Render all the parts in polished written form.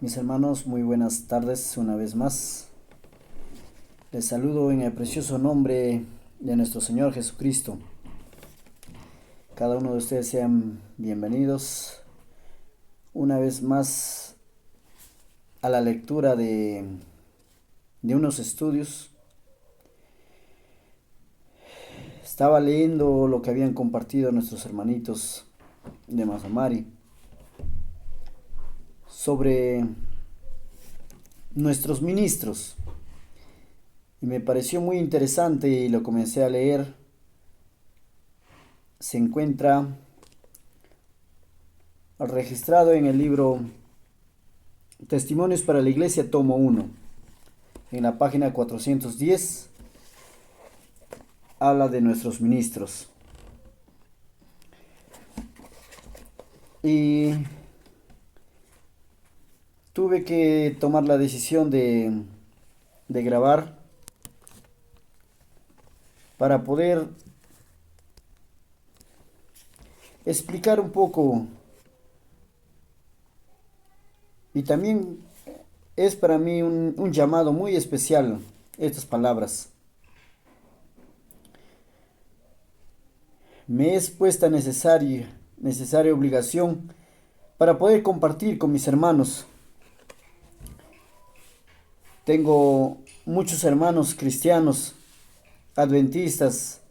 Mis hermanos, muy buenas tardes una vez más. Les saludo en el precioso nombre de nuestro Señor Jesucristo. Cada uno de ustedes sean bienvenidos una vez más a la lectura de unos estudios. Estaba leyendo lo que habían compartido nuestros hermanitos de Mazamari sobre nuestros ministros. Y me pareció muy interesante y lo comencé a leer. Se encuentra registrado en el libro Testimonios para la Iglesia, tomo 1. En la página 410 habla de nuestros ministros. Y tuve que tomar la decisión de grabar para poder explicar un poco, y también es para mí un llamado muy especial estas palabras. Me es puesta necesaria obligación para poder compartir con mis hermanos. Tengo muchos hermanos cristianos, adventistas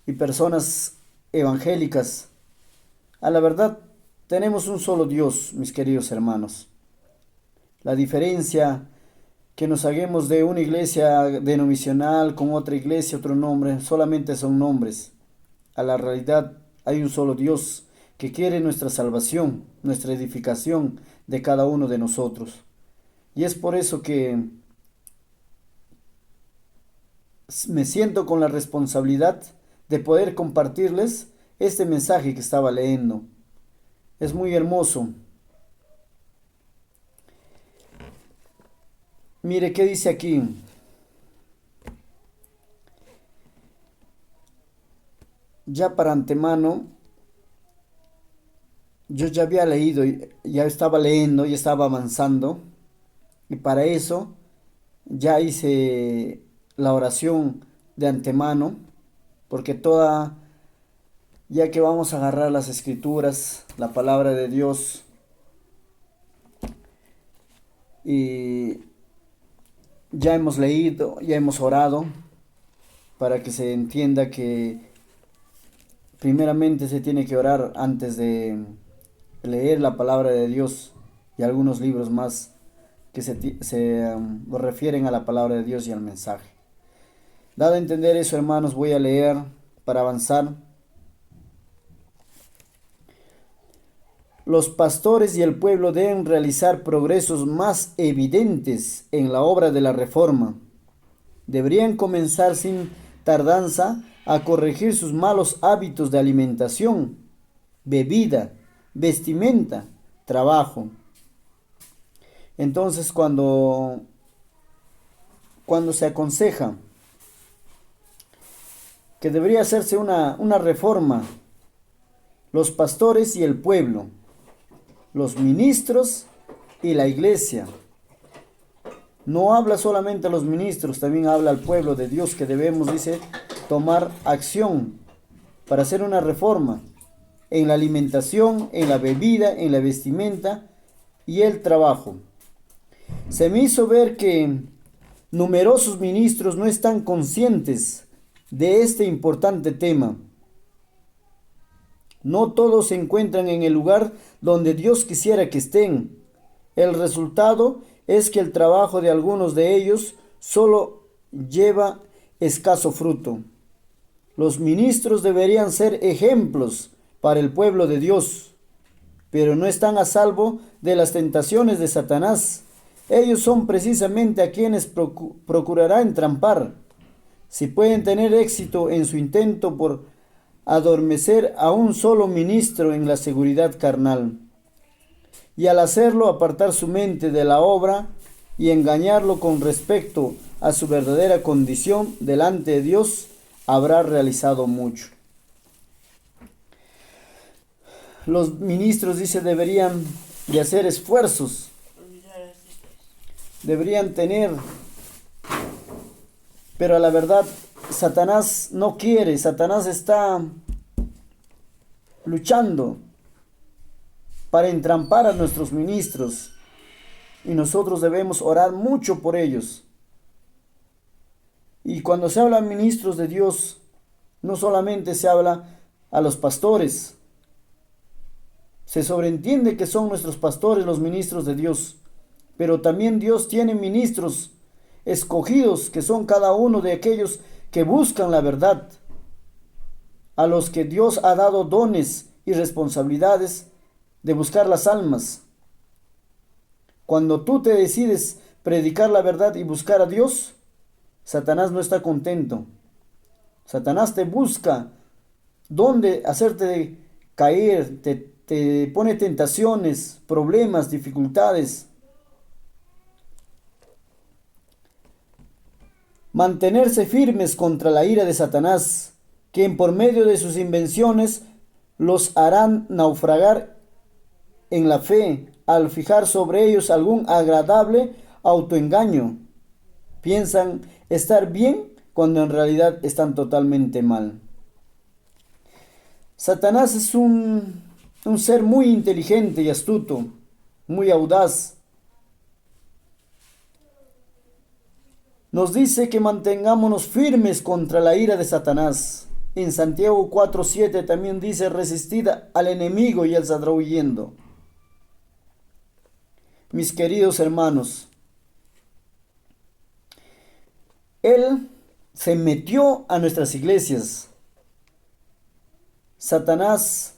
y personas evangélicas. A la verdad, tenemos un solo Dios, mis queridos hermanos. La diferencia que nos hagamos de una iglesia denominacional con otra iglesia, otro nombre, solamente son nombres. A la realidad hay un solo Dios que quiere nuestra salvación, nuestra edificación de cada uno de nosotros. Y es por eso que me siento con la responsabilidad de poder compartirles este mensaje que estaba leyendo. Es muy hermoso. Mire qué dice aquí. Ya para antemano, yo ya había leído, ya estaba leyendo, ya estaba avanzando. Y para eso ya hice la oración de antemano, porque ya que vamos a agarrar las escrituras, la palabra de Dios, y ya hemos leído, ya hemos orado, para que se entienda que primeramente se tiene que orar antes de leer la palabra de Dios y algunos libros más que se refieren a la palabra de Dios y al mensaje. Dado a entender eso, hermanos, voy a leer para avanzar. Los pastores y el pueblo deben realizar progresos más evidentes en la obra de la reforma. Deberían comenzar sin tardanza a corregir sus malos hábitos de alimentación, bebida, vestimenta, trabajo. Entonces, cuando se aconseja que debería hacerse una reforma, los pastores y el pueblo, los ministros y la iglesia. No habla solamente a los ministros, también habla al pueblo de Dios que debemos, dice, tomar acción para hacer una reforma en la alimentación, en la bebida, en la vestimenta y el trabajo. Se me hizo ver que numerosos ministros no están conscientes de este importante tema. No todos se encuentran en el lugar donde Dios quisiera que estén. El resultado es que el trabajo de algunos de ellos solo lleva escaso fruto. Los ministros deberían ser ejemplos para el pueblo de Dios, pero no están a salvo de las tentaciones de Satanás. Ellos son precisamente a quienes procurará entrampar. Si pueden tener éxito en su intento por adormecer a un solo ministro en la seguridad carnal, y al hacerlo apartar su mente de la obra y engañarlo con respecto a su verdadera condición delante de Dios, habrá realizado mucho. Los ministros, dice, deberían de hacer esfuerzos deberían tener, pero a la verdad Satanás no quiere, Satanás está luchando para entrampar a nuestros ministros y nosotros debemos orar mucho por ellos. Y cuando se habla de ministros de Dios, no solamente se habla a los pastores, se sobreentiende que son nuestros pastores los ministros de Dios, pero también Dios tiene ministros escogidos que son cada uno de aquellos que buscan la verdad, a los que Dios ha dado dones y responsabilidades de buscar las almas. Cuando tú te decides predicar la verdad y buscar a Dios, Satanás no está contento. Satanás te busca donde hacerte caer, te pone tentaciones, problemas, dificultades. Mantenerse firmes contra la ira de Satanás, quien por medio de sus invenciones los harán naufragar en la fe, al fijar sobre ellos algún agradable autoengaño. Piensan estar bien cuando en realidad están totalmente mal. Satanás es un ser muy inteligente y astuto, muy audaz. Nos dice que mantengámonos firmes contra la ira de Satanás. En Santiago 4:7 también dice: resistid al enemigo y él saldrá huyendo. Mis queridos hermanos, él se metió a nuestras iglesias. Satanás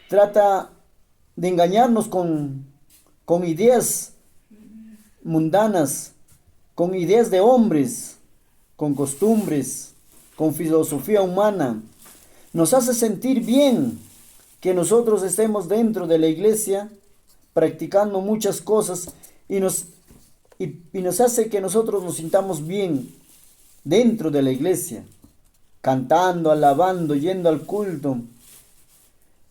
trata de engañarnos con ideas mundanas, con ideas de hombres, con costumbres, con filosofía humana. Nos hace sentir bien que nosotros estemos dentro de la iglesia practicando muchas cosas y nos hace que nosotros nos sintamos bien dentro de la iglesia, cantando, alabando, yendo al culto,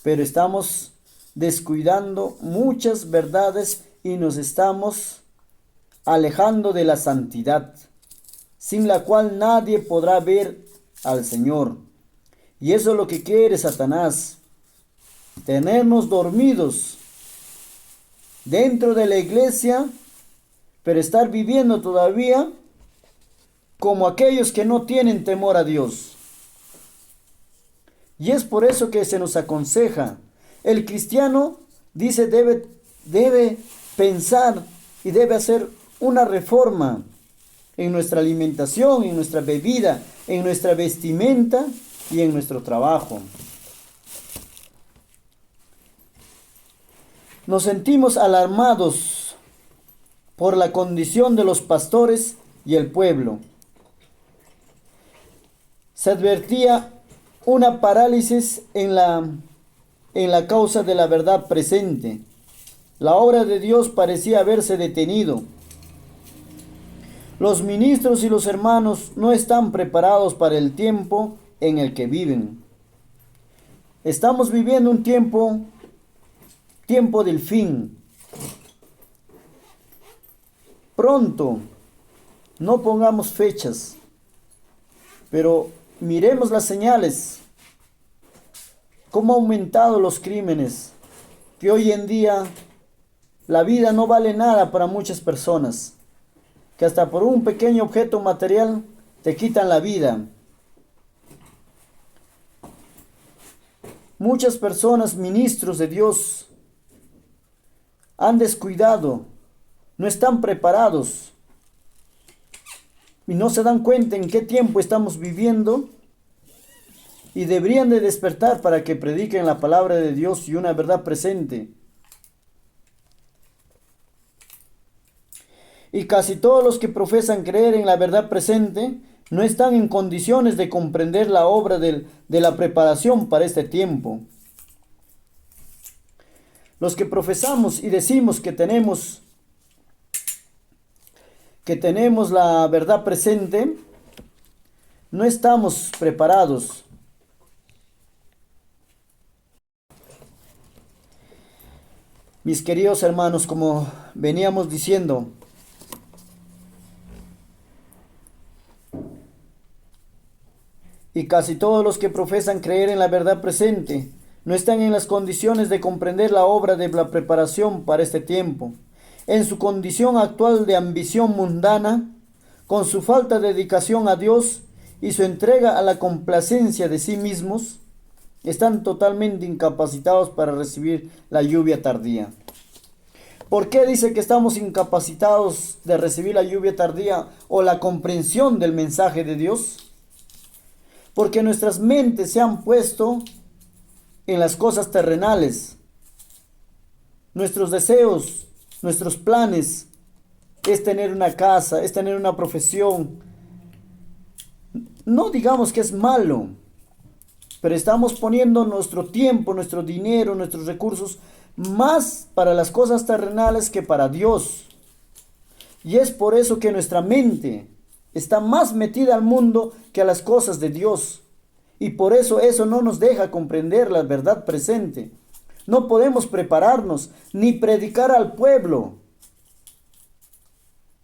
pero estamos descuidando muchas verdades y nos estamos alejando de la santidad, sin la cual nadie podrá ver al Señor. Y eso es lo que quiere Satanás, tenernos dormidos dentro de la iglesia, pero estar viviendo todavía como aquellos que no tienen temor a Dios. Y es por eso que se nos aconseja, el cristiano, dice, debe pensar y debe hacer una reforma en nuestra alimentación, en nuestra bebida, en nuestra vestimenta y en nuestro trabajo. Nos sentimos alarmados por la condición de los pastores y el pueblo. Se advertía una parálisis en la causa de la verdad presente. La obra de Dios parecía haberse detenido. Los ministros y los hermanos no están preparados para el tiempo en el que viven. Estamos viviendo un tiempo del fin. Pronto, no pongamos fechas, pero miremos las señales, cómo han aumentado los crímenes, que hoy en día la vida no vale nada para muchas personas, que hasta por un pequeño objeto material te quitan la vida. Muchas personas, ministros de Dios, han descuidado, no están preparados y no se dan cuenta en qué tiempo estamos viviendo y deberían de despertar para que prediquen la palabra de Dios y una verdad presente. Y casi todos los que profesan creer en la verdad presente no están en condiciones de comprender la obra de la preparación para este tiempo. Los que profesamos y decimos que tenemos la verdad presente, no estamos preparados. Mis queridos hermanos, como veníamos diciendo, y casi todos los que profesan creer en la verdad presente no están en las condiciones de comprender la obra de la preparación para este tiempo. En su condición actual de ambición mundana, con su falta de dedicación a Dios y su entrega a la complacencia de sí mismos, están totalmente incapacitados para recibir la lluvia tardía. ¿Por qué dice que estamos incapacitados de recibir la lluvia tardía o la comprensión del mensaje de Dios? Porque nuestras mentes se han puesto en las cosas terrenales. Nuestros deseos, nuestros planes es tener una casa, es tener una profesión. No digamos que es malo, pero estamos poniendo nuestro tiempo, nuestro dinero, nuestros recursos más para las cosas terrenales que para Dios. Y es por eso que nuestra mente está más metida al mundo que a las cosas de Dios. Y por eso no nos deja comprender la verdad presente. No podemos prepararnos ni predicar al pueblo.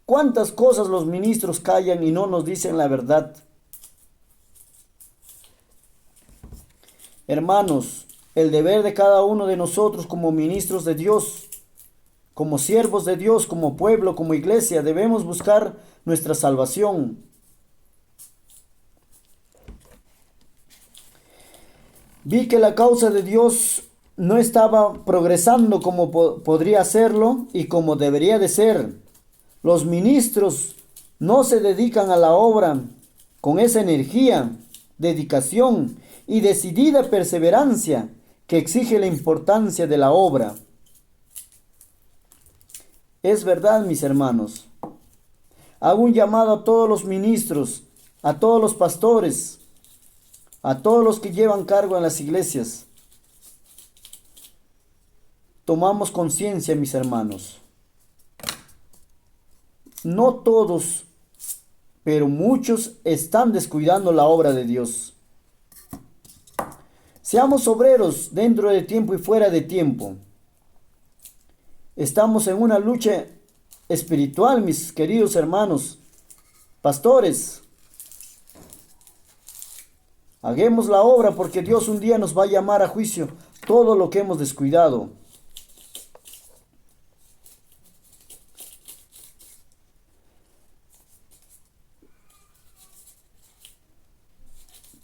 ¿Cuántas cosas los ministros callan y no nos dicen la verdad? Hermanos, el deber de cada uno de nosotros como ministros de Dios, como siervos de Dios, como pueblo, como iglesia, debemos buscar nuestra salvación. Vi que la causa de Dios no estaba progresando como podría hacerlo y como debería de ser. Los ministros no se dedican a la obra con esa energía, dedicación y decidida perseverancia que exige la importancia de la obra. Es verdad, mis hermanos. Hago un llamado a todos los ministros, a todos los pastores, a todos los que llevan cargo en las iglesias. Tomamos conciencia, mis hermanos. No todos, pero muchos están descuidando la obra de Dios. Seamos obreros dentro de tiempo y fuera de tiempo. Estamos en una lucha espiritual, mis queridos hermanos, pastores. Hagamos la obra porque Dios un día nos va a llamar a juicio todo lo que hemos descuidado.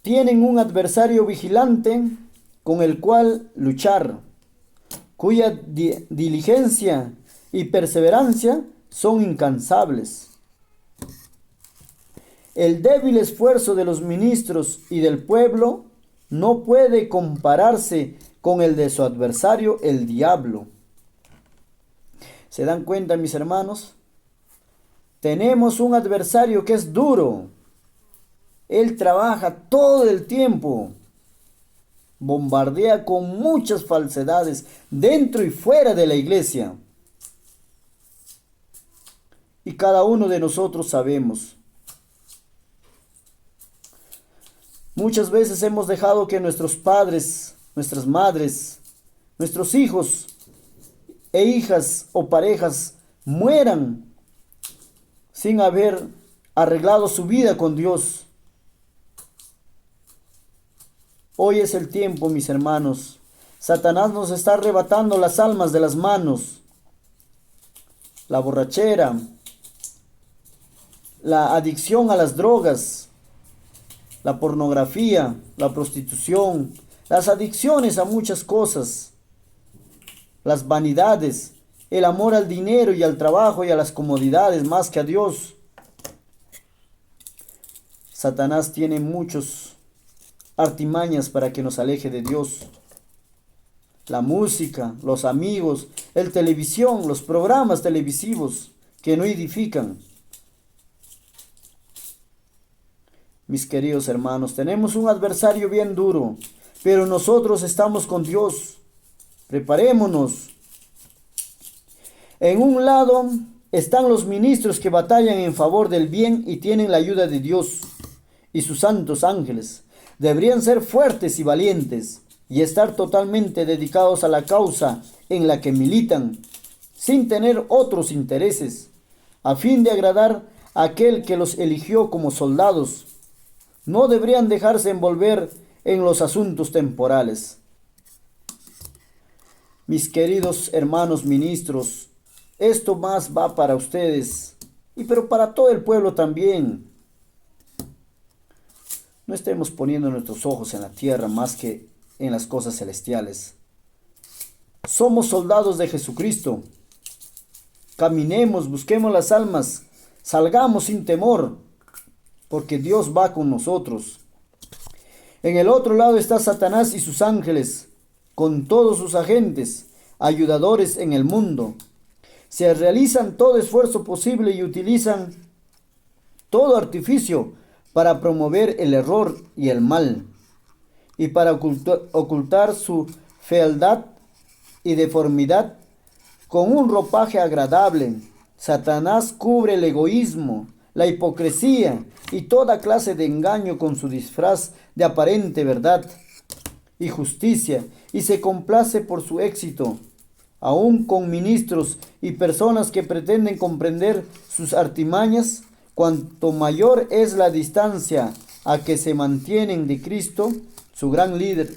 Tienen un adversario vigilante con el cual luchar, cuya diligencia y perseverancia son incansables. El débil esfuerzo de los ministros y del pueblo no puede compararse con el de su adversario, el diablo. ¿Se dan cuenta, mis hermanos? Tenemos un adversario que es duro. Él trabaja todo el tiempo. Bombardea con muchas falsedades dentro y fuera de la iglesia. Y cada uno de nosotros sabemos. Muchas veces hemos dejado que nuestros padres, nuestras madres, nuestros hijos e hijas o parejas mueran sin haber arreglado su vida con Dios. Hoy es el tiempo, mis hermanos. Satanás nos está arrebatando las almas de las manos. La borrachera, la adicción a las drogas, la pornografía, la prostitución, las adicciones a muchas cosas, las vanidades, el amor al dinero y al trabajo y a las comodidades más que a Dios. Satanás tiene muchos artimañas para que nos aleje de Dios. La música, los amigos, el televisión, los programas televisivos que no edifican. Mis queridos hermanos, tenemos un adversario bien duro, pero nosotros estamos con Dios. Preparémonos. En un lado están los ministros que batallan en favor del bien y tienen la ayuda de Dios y sus santos ángeles. Deberían ser fuertes y valientes y estar totalmente dedicados a la causa en la que militan, sin tener otros intereses, a fin de agradar a aquel que los eligió como soldados. No deberían dejarse envolver en los asuntos temporales. Mis queridos hermanos ministros, esto más va para ustedes, pero para todo el pueblo también. No estemos poniendo nuestros ojos en la tierra más que en las cosas celestiales. Somos soldados de Jesucristo. Caminemos, busquemos las almas, salgamos sin temor, porque Dios va con nosotros. En el otro lado está Satanás y sus ángeles, con todos sus agentes, ayudadores en el mundo. Se realizan todo esfuerzo posible y utilizan todo artificio para promover el error y el mal, y para ocultar su fealdad y deformidad con un ropaje agradable. Satanás cubre el egoísmo, la hipocresía y toda clase de engaño con su disfraz de aparente verdad y justicia, y se complace por su éxito, aun con ministros y personas que pretenden comprender sus artimañas. Cuanto mayor es la distancia a que se mantienen de Cristo, su gran líder,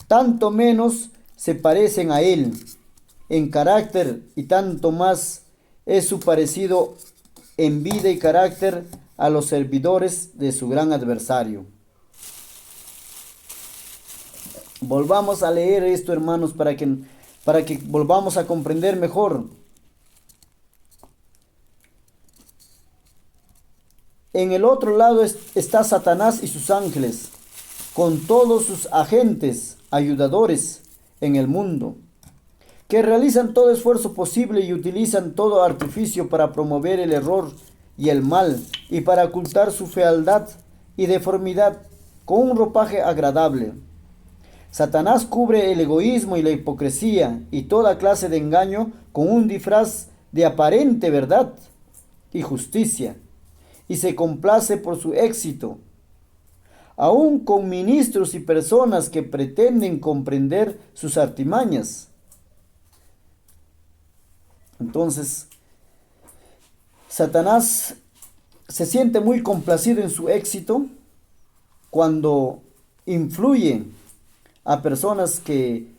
tanto menos se parecen a Él en carácter, y tanto más es su parecido en vida y carácter a los servidores de su gran adversario. Volvamos a leer esto, hermanos, para que volvamos a comprender mejor. En el otro lado está Satanás y sus ángeles, con todos sus agentes, ayudadores en el mundo, que realizan todo esfuerzo posible y utilizan todo artificio para promover el error y el mal, y para ocultar su fealdad y deformidad con un ropaje agradable. Satanás cubre el egoísmo y la hipocresía y toda clase de engaño con un disfraz de aparente verdad y justicia, y se complace por su éxito, aun con ministros y personas que pretenden comprender sus artimañas. Entonces, Satanás se siente muy complacido en su éxito cuando influye a personas que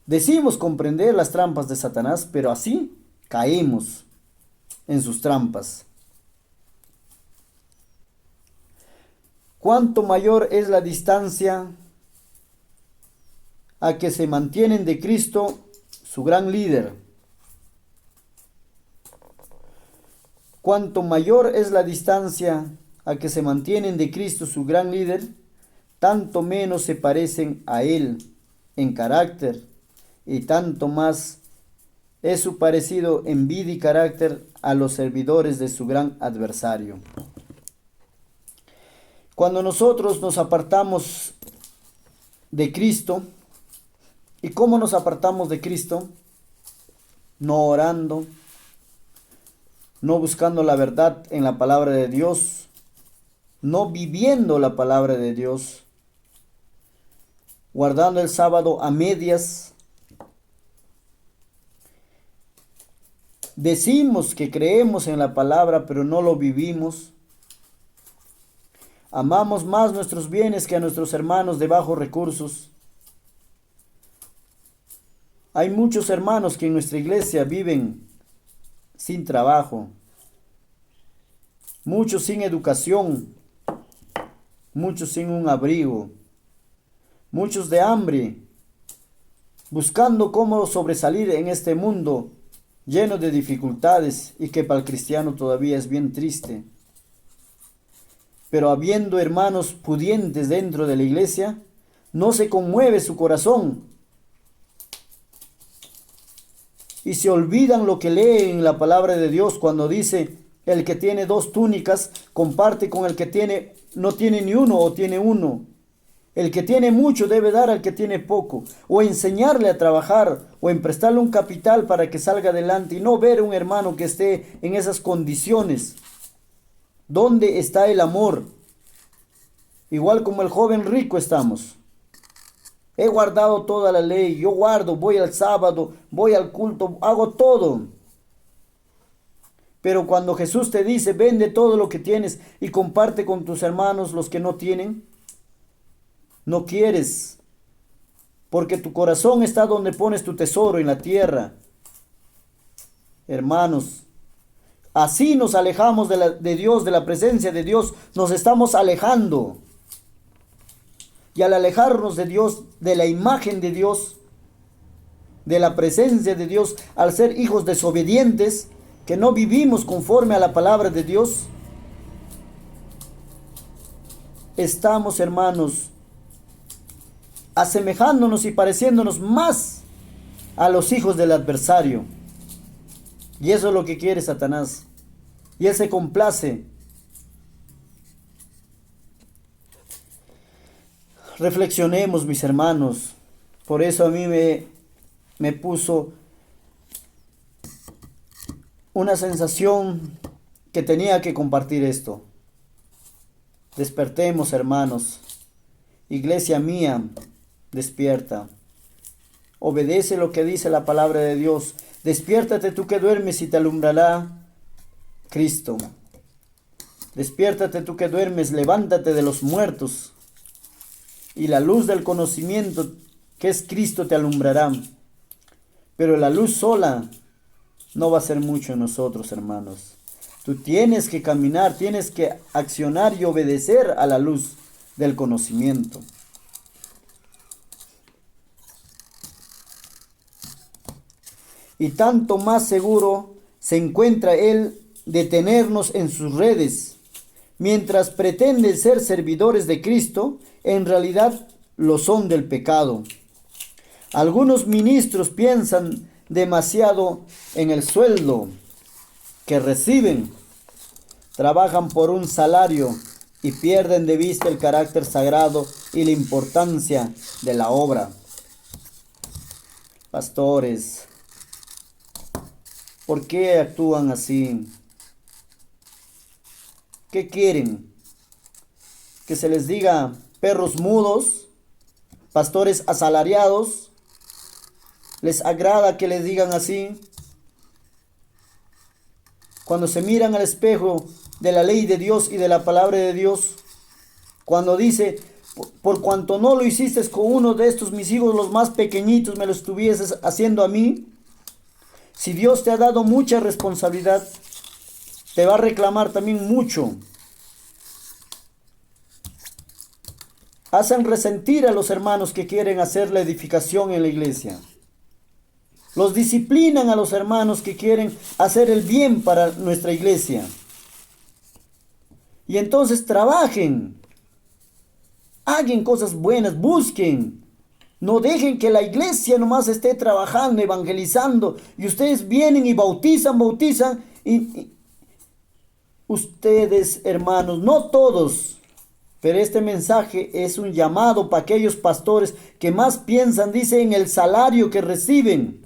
decimos comprender las trampas de Satanás, pero así caemos en sus trampas. Cuanto mayor es la distancia a que se mantienen de Cristo, su gran líder. Cuanto mayor es la distancia a que se mantienen de Cristo, su gran líder, tanto menos se parecen a Él en carácter, y tanto más es su parecido en vida y carácter a los servidores de su gran adversario. Cuando nosotros nos apartamos de Cristo, ¿y cómo nos apartamos de Cristo? No orando, no buscando la verdad en la palabra de Dios, no viviendo la palabra de Dios, guardando el sábado a medias. Decimos que creemos en la palabra, pero no lo vivimos. Amamos más nuestros bienes que a nuestros hermanos de bajos recursos. Hay muchos hermanos que en nuestra iglesia viven sin trabajo, muchos sin educación, muchos sin un abrigo, muchos de hambre, buscando cómo sobresalir en este mundo lleno de dificultades, y que para el cristiano todavía es bien triste. Pero habiendo hermanos pudientes dentro de la iglesia, no se conmueve su corazón, y se olvidan lo que leen en la palabra de Dios cuando dice: el que tiene 2 túnicas comparte con el que no tiene ni uno o tiene uno. El que tiene mucho debe dar al que tiene poco, o enseñarle a trabajar, o en prestarle un capital para que salga adelante, y no ver a un hermano que esté en esas condiciones. ¿Dónde está el amor? Igual como el joven rico estamos. He guardado toda la ley, yo guardo, voy al sábado, voy al culto, hago todo. Pero cuando Jesús te dice, vende todo lo que tienes y comparte con tus hermanos los que no tienen, no quieres, porque tu corazón está donde pones tu tesoro, en la tierra. Hermanos, así nos alejamos de Dios, de la presencia de Dios, nos estamos alejando. Y al alejarnos de Dios, de la imagen de Dios, de la presencia de Dios, al ser hijos desobedientes, que no vivimos conforme a la palabra de Dios, estamos, hermanos, asemejándonos y pareciéndonos más a los hijos del adversario. Y eso es lo que quiere Satanás. Y él se complace. Reflexionemos, mis hermanos. Por eso a mí me puso una sensación que tenía que compartir esto. Despertemos, hermanos. Iglesia mía, despierta. Obedece lo que dice la palabra de Dios. Despiértate tú que duermes y te alumbrará Cristo. Despiértate tú que duermes, levántate de los muertos. Y la luz del conocimiento que es Cristo te alumbrará. Pero la luz sola no va a ser mucho en nosotros, hermanos. Tú tienes que caminar, tienes que accionar y obedecer a la luz del conocimiento. Y tanto más seguro se encuentra él de tenernos en sus redes. Mientras pretenden ser servidores de Cristo, en realidad lo son del pecado. Algunos ministros piensan demasiado en el sueldo que reciben. Trabajan por un salario y pierden de vista el carácter sagrado y la importancia de la obra. Pastores, ¿por qué actúan así? ¿Qué quieren? ¿Que se les diga perros mudos? ¿Pastores asalariados? ¿Les agrada que les digan así? Cuando se miran al espejo de la ley de Dios y de la palabra de Dios, cuando dice, por cuanto no lo hiciste con uno de estos mis hijos los más pequeñitos, me lo estuvieses haciendo a mí. Si Dios te ha dado mucha responsabilidad, te va a reclamar también mucho. Hacen resentir a los hermanos que quieren hacer la edificación en la iglesia. Los disciplinan a los hermanos que quieren hacer el bien para nuestra iglesia. Y entonces trabajen. Hagan cosas buenas, busquen. No dejen que la iglesia nomás esté trabajando, evangelizando. Y ustedes vienen y bautizan. Y ustedes, hermanos, no todos. Pero este mensaje es un llamado para aquellos pastores que más piensan, dice, en el salario que reciben.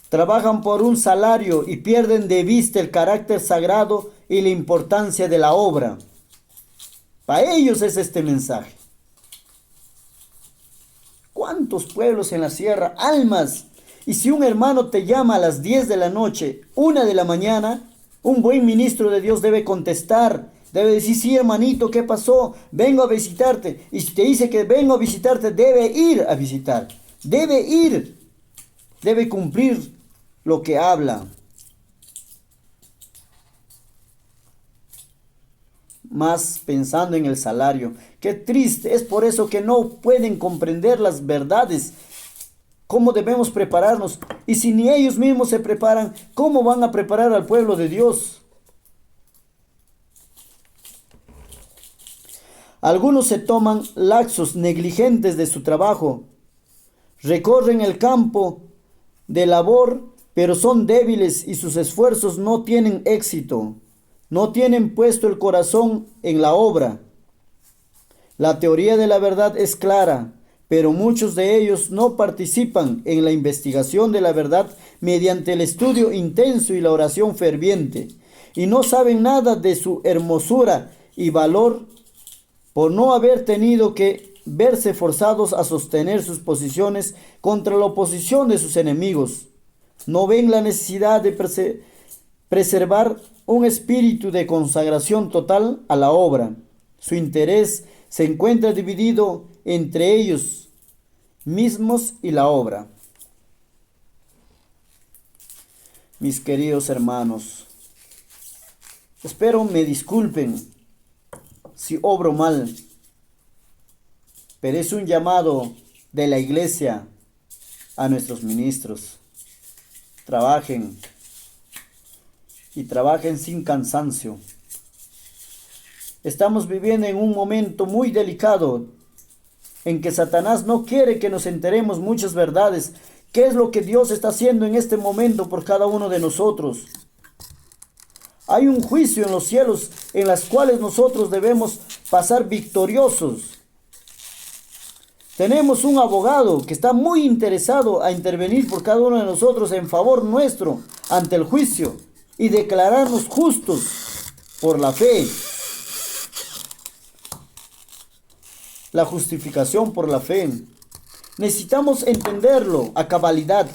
Trabajan por un salario y pierden de vista el carácter sagrado y la importancia de la obra. Para ellos es este mensaje. ¿Cuántos pueblos en la sierra? Almas. Y si un hermano te llama a las 10 de la noche, 1 de la mañana, un buen ministro de Dios debe contestar. Debe decir, sí, hermanito, ¿qué pasó? Vengo a visitarte. Y si te dice que vengo a visitarte, debe ir a visitar. Debe ir. Debe cumplir lo que habla. Más pensando en el salario. Qué triste. Es por eso que no pueden comprender las verdades. Cómo debemos prepararnos. Y si ni ellos mismos se preparan, ¿cómo van a preparar al pueblo de Dios? Algunos se toman laxos negligentes de su trabajo. Recorren el campo de labor, pero son débiles y sus esfuerzos no tienen éxito. No tienen puesto el corazón en la obra. La teoría de la verdad es clara, pero muchos de ellos no participan en la investigación de la verdad mediante el estudio intenso y la oración ferviente, y no saben nada de su hermosura y valor por no haber tenido que verse forzados a sostener sus posiciones contra la oposición de sus enemigos. No ven la necesidad de preservar un espíritu de consagración total a la obra. Su interés se encuentra dividido entre ellos mismos y la obra. Mis queridos hermanos, espero me disculpen si obro mal, pero es un llamado de la iglesia a nuestros ministros. Trabajen y trabajen sin cansancio. Estamos viviendo en un momento muy delicado en que Satanás no quiere que nos enteremos muchas verdades. ¿Qué es lo que Dios está haciendo en este momento por cada uno de nosotros? Hay un juicio en los cielos en los cuales nosotros debemos pasar victoriosos. Tenemos un abogado que está muy interesado a intervenir por cada uno de nosotros en favor nuestro ante el juicio y declararnos justos por la fe. La justificación por la fe. Necesitamos entenderlo a cabalidad.